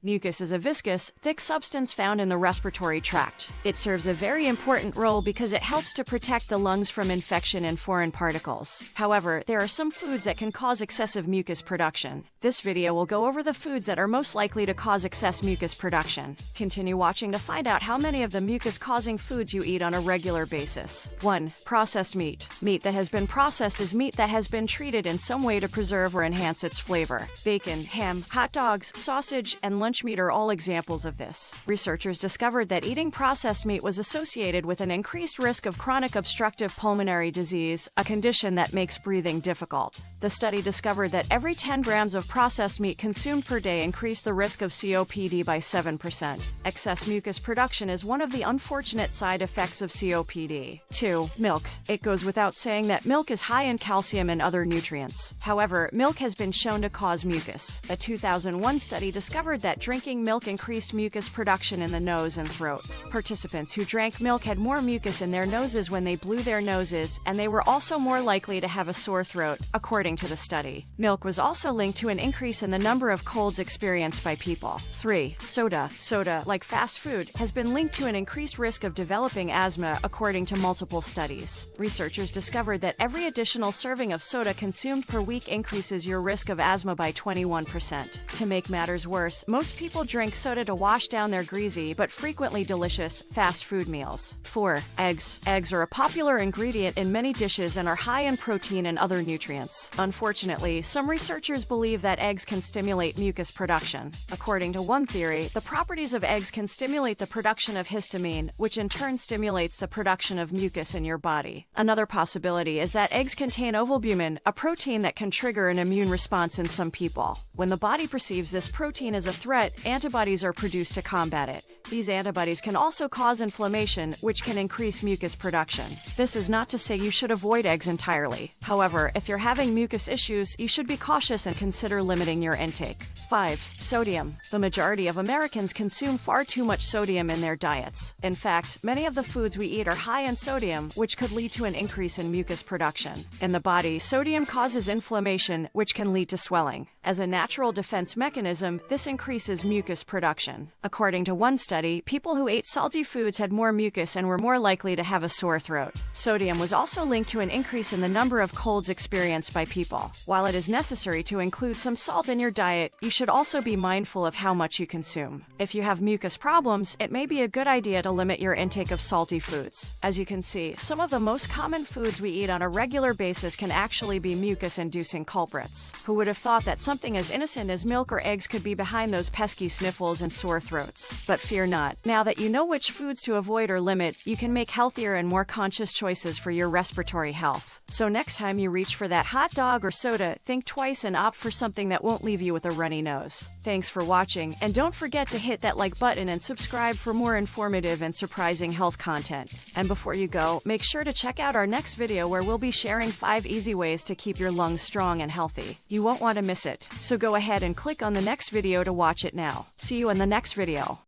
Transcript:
Mucus is a viscous, thick substance found in the respiratory tract. It serves a very important role because it helps to protect the lungs from infection and foreign particles. However, there are some foods that can cause excessive mucus production. This video will go over the foods that are most likely to cause excess mucus production. Continue watching to find out how many of the mucus-causing foods you eat on a regular basis. 1. Processed meat. Meat that has been processed is meat that has been treated in some way to preserve or enhance its flavor. Bacon, ham, hot dogs, sausage, and lunch meat are all examples of this. Researchers discovered that eating processed meat was associated with an increased risk of chronic obstructive pulmonary disease, a condition that makes breathing difficult. The study discovered that every 10 grams of processed meat consumed per day increased the risk of COPD by 7%. Excess mucus production is one of the unfortunate side effects of COPD. 2. Milk. It goes without saying that milk is high in calcium and other nutrients. However, milk has been shown to cause mucus. A 2001 study discovered that drinking milk increased mucus production in the nose and throat. Participants who drank milk had more mucus in their noses when they blew their noses, and they were also more likely to have a sore throat, according to the study. Milk was also linked to an increase in the number of colds experienced by people. 3. Soda. Soda, like fast food, has been linked to an increased risk of developing asthma, according to multiple studies. Researchers discovered that every additional serving of soda consumed per week increases your risk of asthma by 21%. To make matters worse, most people drink soda to wash down their greasy but frequently delicious fast food meals. 4. Eggs. Eggs are a popular ingredient in many dishes and are high in protein and other nutrients. Unfortunately, some researchers believe that eggs can stimulate mucus production. According to one theory, the properties of eggs can stimulate the production of histamine, which in turn stimulates the production of mucus in your body. Another possibility is that eggs contain ovalbumin, a protein that can trigger an immune response in some people. When the body perceives this protein as a threat, antibodies are produced to combat it. These antibodies can also cause inflammation, which can increase mucus production. This is not to say you should avoid eggs entirely. However, if you're having mucus issues, you should be cautious and consider limiting your intake. 5. Sodium. The majority of Americans consume far too much sodium in their diets. In fact, many of the foods we eat are high in sodium, which could lead to an increase in mucus production. In the body, sodium causes inflammation, which can lead to swelling. As a natural defense mechanism, this increases mucus production. According to one study, people who ate salty foods had more mucus and were more likely to have a sore throat. Sodium was also linked to an increase in the number of colds experienced by people. While it is necessary to include some salt in your diet, you should also be mindful of how much you consume. If you have mucus problems, it may be a good idea to limit your intake of salty foods. As you can see, some of the most common foods we eat on a regular basis can actually be mucus-inducing culprits. Who would have thought that something as innocent as milk or eggs could be behind those pesky sniffles and sore throats? But fear not. Now that you know which foods to avoid or limit, you can make healthier and more conscious choices for your respiratory health. So next time you reach for that hot dog or soda, think twice and opt for something that won't leave you with a runny nose. Thanks for watching, and don't forget to hit that like button and subscribe for more informative and surprising health content. And before you go, make sure to check out our next video where we'll be sharing 5 easy ways to keep your lungs strong and healthy. You won't want to miss it. So go ahead and click on the next video to watch it now. See you in the next video.